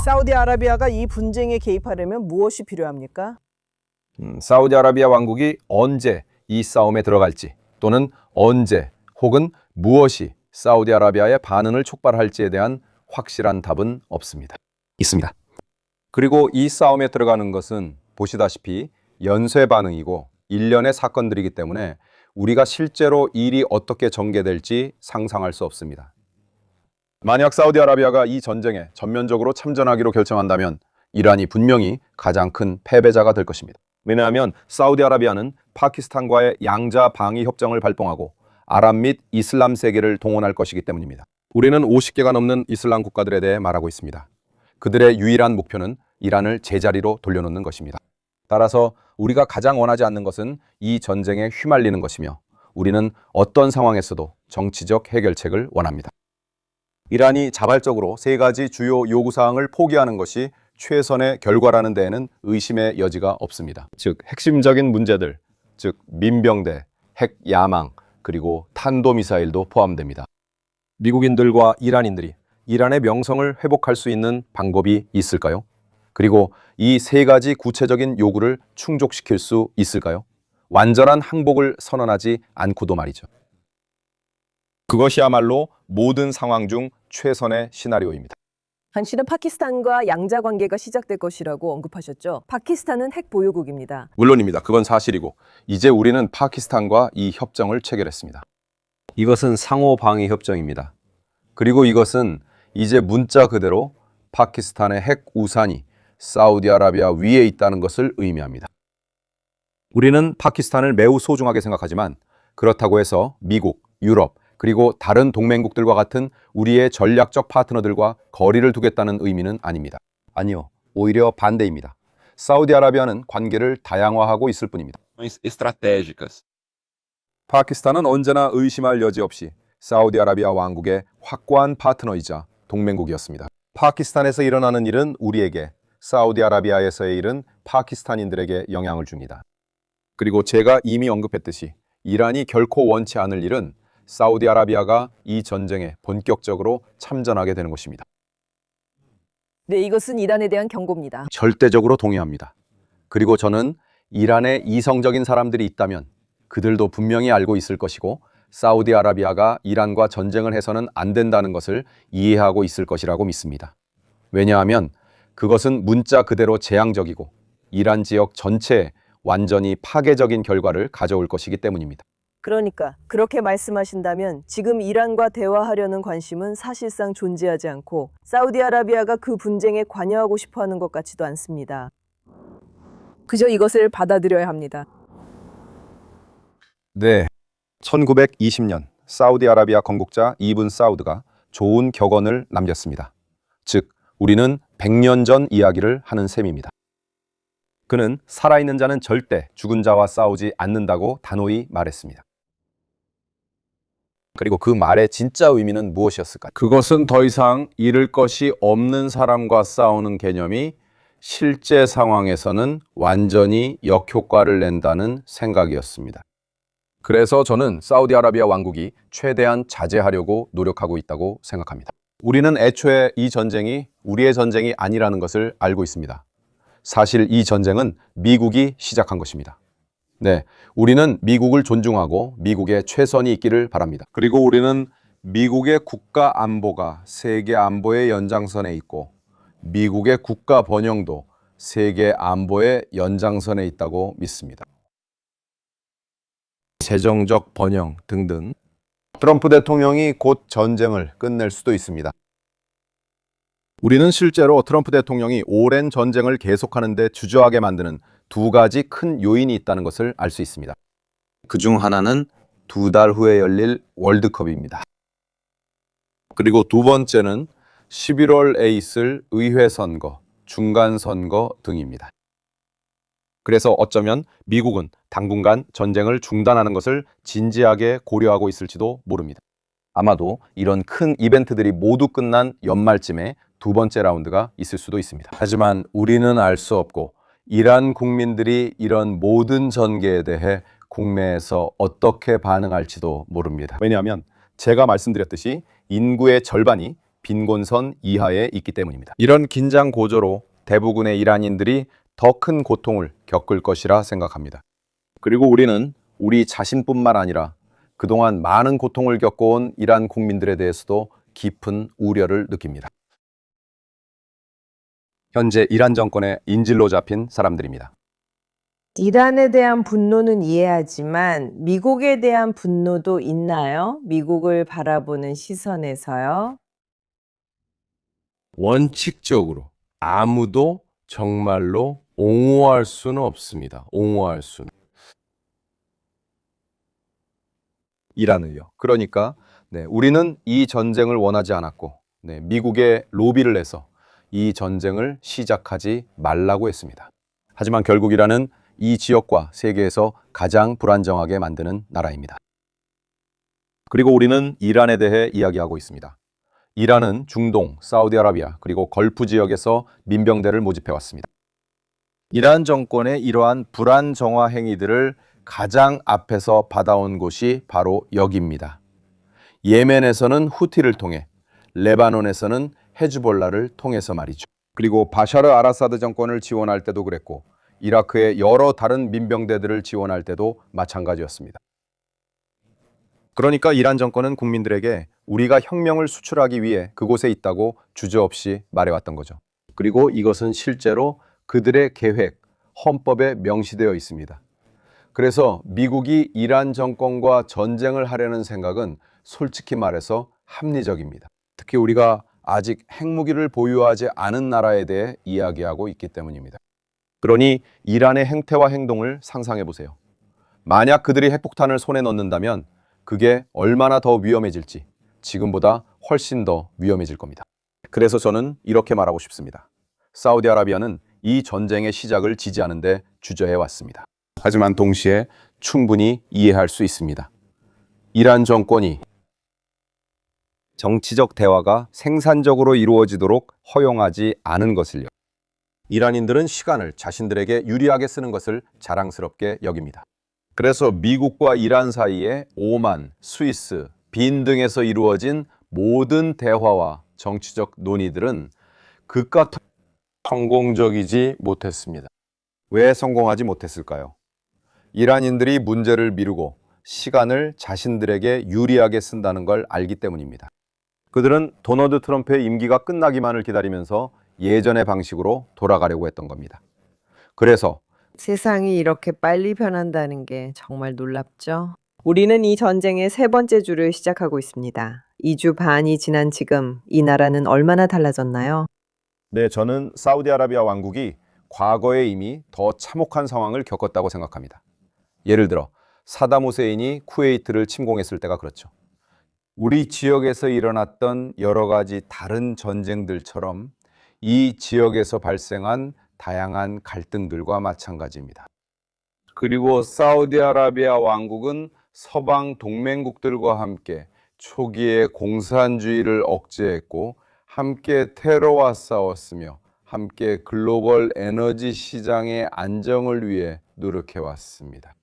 사우디아라비아가 이 분쟁에 개입하려면 무엇이 필요합니까? 사우디아라비아 왕국이 언제 이 싸움에 들어갈지 또는 언제 혹은 무엇이 사우디아라비아의 반응을 촉발할지에 대한 확실한 답은 없습니다. 있습니다. 그리고 이 싸움에 들어가는 것은 보시다시피 연쇄 반응이고 일련의 사건들이기 때문에 우리가 실제로 일이 어떻게 전개될지 상상할 수 없습니다. 만약 사우디아라비아가 이 전쟁에 전면적으로 참전하기로 결정한다면 이란이 분명히 가장 큰 패배자가 될 것입니다. 왜냐하면 사우디아라비아는 파키스탄과의 양자 방위 협정을 발동하고 아랍 및 이슬람 세계를 동원할 것이기 때문입니다. 우리는 50개가 넘는 이슬람 국가들에 대해 말하고 있습니다. 그들의 유일한 목표는 이란을 제자리로 돌려놓는 것입니다. 따라서 우리가 가장 원하지 않는 것은 이 전쟁에 휘말리는 것이며 우리는 어떤 상황에서도 정치적 해결책을 원합니다. 이란이 자발적으로 세 가지 주요 요구사항을 포기하는 것이 최선의 결과라는 데에는 의심의 여지가 없습니다. 즉 핵심적인 문제들, 즉 민병대, 핵 야망, 그리고 탄도미사일도 포함됩니다. 미국인들과 이란인들이 이란의 명성을 회복할 수 있는 방법이 있을까요? 그리고 이 세 가지 구체적인 요구를 충족시킬 수 있을까요? 완전한 항복을 선언하지 않고도 말이죠. 그것이야말로 모든 상황 중 최선의 시나리오입니다. 한 씨는 파키스탄과 양자 관계가 시작될 것이라고 언급하셨죠. 파키스탄은 핵 보유국입니다. 물론입니다. 그건 사실이고 이제 우리는 파키스탄과 이 협정을 체결했습니다. 이것은 상호 방위 협정입니다. 그리고 이것은 이제 문자 그대로 파키스탄의 핵 우산이 사우디아라비아 위에 있다는 것을 의미합니다. 우리는 파키스탄을 매우 소중하게 생각하지만 그렇다고 해서 미국, 유럽, 그리고 다른 동맹국들과 같은 우리의 전략적 파트너들과 거리를 두겠다는 의미는 아닙니다. 아니요, 오히려 반대입니다. 사우디아라비아는 관계를 다양화하고 있을 뿐입니다. estratégicas. 파키스탄은 언제나 의심할 여지 없이 사우디아라비아 왕국의 확고한 파트너이자 동맹국이었습니다. 파키스탄에서 일어나는 일은 우리에게, 사우디아라비아에서의 일은 파키스탄인들에게 영향을 줍니다. 그리고 제가 이미 언급했듯이 이란이 결코 원치 않을 일은 사우디아라비아가 이 전쟁에 본격적으로 참전하게 되는 것입니다. 네, 이것은 이란에 대한 경고입니다. 절대적으로 동의합니다. 그리고 저는 이란에 이성적인 사람들이 있다면 그들도 분명히 알고 있을 것이고 사우디아라비아가 이란과 전쟁을 해서는 안 된다는 것을 이해하고 있을 것이라고 믿습니다. 왜냐하면 그것은 문자 그대로 재앙적이고 이란 지역 전체에 완전히 파괴적인 결과를 가져올 것이기 때문입니다. 그러니까 그렇게 말씀하신다면 지금 이란과 대화하려는 관심은 사실상 존재하지 않고 사우디아라비아가 그 분쟁에 관여하고 싶어하는 것 같지도 않습니다. 그저 이것을 받아들여야 합니다. 네. 1920년 사우디아라비아 건국자 이븐 사우드가 좋은 격언을 남겼습니다. 즉, 우리는 100년 전 이야기를 하는 셈입니다. 그는 살아있는 자는 절대 죽은 자와 싸우지 않는다고 단호히 말했습니다. 그리고 그 말의 진짜 의미는 무엇이었을까요? 그것은 더 이상 잃을 것이 없는 사람과 싸우는 개념이 실제 상황에서는 완전히 역효과를 낸다는 생각이었습니다. 그래서 저는 사우디아라비아 왕국이 최대한 자제하려고 노력하고 있다고 생각합니다. 우리는 애초에 이 전쟁이 우리의 전쟁이 아니라는 것을 알고 있습니다. 사실 이 전쟁은 미국이 시작한 것입니다. 네, 우리는 미국을 존중하고 미국의 최선이 있기를 바랍니다. 그리고 우리는 미국의 국가 안보가 세계 안보의 연장선에 있고 미국의 국가 번영도 세계 안보의 연장선에 있다고 믿습니다. 재정적 번영 등등. 트럼프 대통령이 곧 전쟁을 끝낼 수도 있습니다. 우리는 실제로 트럼프 대통령이 오랜 전쟁을 계속하는 데 주저하게 만드는 두 가지 큰 요인이 있다는 것을 알 수 있습니다. 그중 하나는 2달 후에 열릴 월드컵입니다. 그리고 두 번째는 11월에 있을 의회 선거, 중간 선거 등입니다. 그래서 어쩌면 미국은 당분간 전쟁을 중단하는 것을 진지하게 고려하고 있을지도 모릅니다. 아마도 이런 큰 이벤트들이 모두 끝난 연말쯤에 두 번째 라운드가 있을 수도 있습니다. 하지만 우리는 알 수 없고 이란 국민들이 이런 모든 전개에 대해 국내에서 어떻게 반응할지도 모릅니다. 왜냐하면 제가 말씀드렸듯이 인구의 절반이 빈곤선 이하에 있기 때문입니다. 이런 긴장 고조로 대부분의 이란인들이 더 큰 고통을 겪을 것이라 생각합니다. 그리고 우리는 우리 자신뿐만 아니라 그동안 많은 고통을 겪어온 이란 국민들에 대해서도 깊은 우려를 느낍니다. 현재 이란 정권의 인질로 잡힌 사람들입니다. 이란에 대한 분노는 이해하지만 미국에 대한 분노도 있나요? 미국을 바라보는 시선에서요. 원칙적으로 아무도 정말로 옹호할 수는 없습니다. 옹호할 수는. 이란을요. 그러니까 우리는 이 전쟁을 원하지 않았고 미국에 로비를 해서 이 전쟁을 시작하지 말라고 했습니다. 하지만 결국 이란은 이 지역과 세계에서 가장 불안정하게 만드는 나라입니다. 그리고 우리는 이란에 대해 이야기하고 있습니다. 이란은 중동, 사우디아라비아 그리고 걸프 지역에서 민병대를 모집해 왔습니다. 이란 정권의 이러한 불안정화 행위들을 가장 앞에서 받아온 곳이 바로 여기입니다. 예멘에서는 후티를 통해, 레바논에서는 헤즈볼라를 통해서 말이죠. 그리고 바샤르 아라사드 정권을 지원할 때도 그랬고 이라크의 여러 다른 민병대들을 지원할 때도 마찬가지였습니다. 그러니까 이란 정권은 국민들에게 우리가 혁명을 수출하기 위해 그곳에 있다고 주저없이 말해왔던 거죠. 그리고 이것은 실제로 그들의 계획, 헌법에 명시되어 있습니다. 그래서 미국이 이란 정권과 전쟁을 하려는 생각은 솔직히 말해서 합리적입니다. 특히 우리가 아직 핵무기를 보유하지 않은 나라에 대해 이야기하고 있기 때문입니다. 그러니 이란의 행태와 행동을 상상해 보세요. 만약 그들이 핵폭탄을 손에 넣는다면 그게 얼마나 더 위험해질지 지금보다 훨씬 더 위험해질 겁니다. 그래서 저는 이렇게 말하고 싶습니다. 사우디아라비아는 이 전쟁의 시작을 지지하는데 주저해 왔습니다. 하지만 동시에 충분히 이해할 수 있습니다. 이란 정권이 정치적 대화가 생산적으로 이루어지도록 허용하지 않은 것을요. 이란인들은 시간을 자신들에게 유리하게 쓰는 것을 자랑스럽게 여깁니다. 그래서 미국과 이란 사이에 오만, 스위스, 빈 등에서 이루어진 모든 대화와 정치적 논의들은 그깟 성공적이지 못했습니다. 왜 성공하지 못했을까요? 이란인들이 문제를 미루고 시간을 자신들에게 유리하게 쓴다는 걸 알기 때문입니다. 그들은 도널드 트럼프의 임기가 끝나기만을 기다리면서 예전의 방식으로 돌아가려고 했던 겁니다. 그래서 세상이 이렇게 빨리 변한다는 게 정말 놀랍죠. 우리는 이 전쟁의 세 번째 주를 시작하고 있습니다. 2주 반이 지난 지금 이 나라는 얼마나 달라졌나요? 저는 사우디아라비아 왕국이 과거에 이미 더 참혹한 상황을 겪었다고 생각합니다. 예를 들어 사담 후세인이 쿠웨이트를 침공했을 때가 그렇죠. 우리 지역에서 일어났던 여러 가지 다른 전쟁들처럼 이 지역에서 발생한 다양한 갈등들과 마찬가지입니다. 그리고 사우디아라비아 왕국은 서방 동맹국들과 함께 초기에 공산주의를 억제했고 함께 테러와 싸웠으며 함께 글로벌 에너지 시장의 안정을 위해 노력해왔습니다.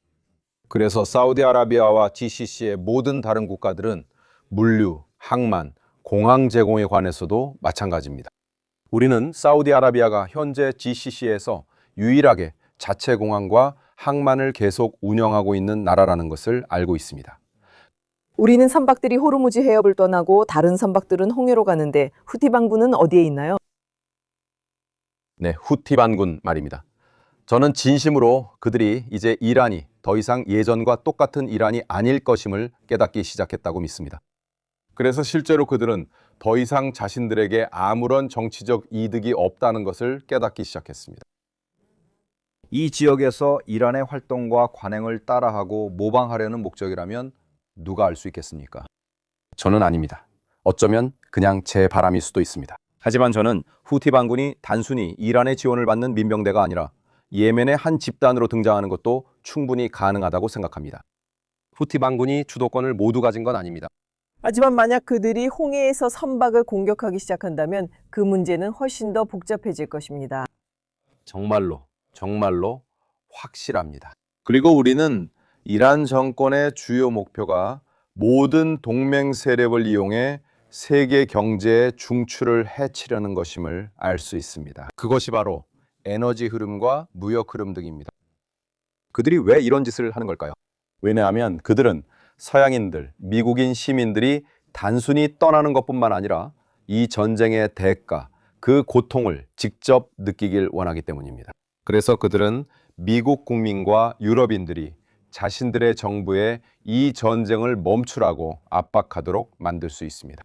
그래서 사우디아라비아와 GCC의 모든 다른 국가들은 물류, 항만, 공항 제공에 관해서도 마찬가지입니다. 우리는 사우디아라비아가 현재 GCC에서 유일하게 자체 공항과 항만을 계속 운영하고 있는 나라라는 것을 알고 있습니다. 우리는 선박들이 호르무즈 해협을 떠나고 다른 선박들은 홍해로 가는데 후티 반군은 어디에 있나요? 후티 반군 말입니다. 저는 진심으로 그들이 이제 이란이 더 이상 예전과 똑같은 이란이 아닐 것임을 깨닫기 시작했다고 믿습니다. 그래서 실제로 그들은 더 이상 자신들에게 아무런 정치적 이득이 없다는 것을 깨닫기 시작했습니다. 이 지역에서 이란의 활동과 관행을 따라하고 모방하려는 목적이라면 누가 알 수 있겠습니까? 저는 아닙니다. 어쩌면 그냥 제 바람일 수도 있습니다. 하지만 저는 후티 반군이 단순히 이란의 지원을 받는 민병대가 아니라 예멘의 한 집단으로 등장하는 것도 충분히 가능하다고 생각합니다. 후티 반군이 주도권을 모두 가진 건 아닙니다. 하지만 만약 그들이 홍해에서 선박을 공격하기 시작한다면 그 문제는 훨씬 더 복잡해질 것입니다. 정말로 확실합니다. 그리고 우리는 이란 정권의 주요 목표가 모든 동맹 세력을 이용해 세계 경제의 중추를 해치려는 것임을 알 수 있습니다. 그것이 바로 에너지 흐름과 무역 흐름 등입니다. 그들이 왜 이런 짓을 하는 걸까요? 왜냐하면 그들은 서양인들, 미국인 시민들이 단순히 떠나는 것뿐만 아니라 이 전쟁의 대가, 그 고통을 직접 느끼길 원하기 때문입니다. 그래서 그들은 미국 국민과 유럽인들이 자신들의 정부에 이 전쟁을 멈추라고 압박하도록 만들 수 있습니다.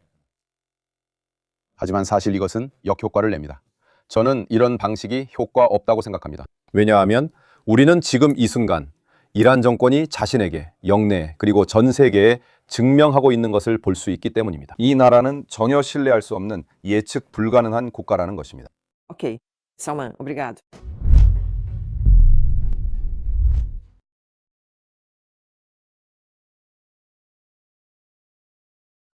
하지만 사실 이것은 역효과를 냅니다. 저는 이런 방식이 효과 없다고 생각합니다. 왜냐하면 우리는 지금 이 순간 이란 정권이 자신에게 영내 그리고 전 세계에 증명하고 있는 것을 볼 수 있기 때문입니다. 이 나라는 전혀 신뢰할 수 없는 예측 불가능한 국가라는 것입니다. Ok, Salman, obrigado.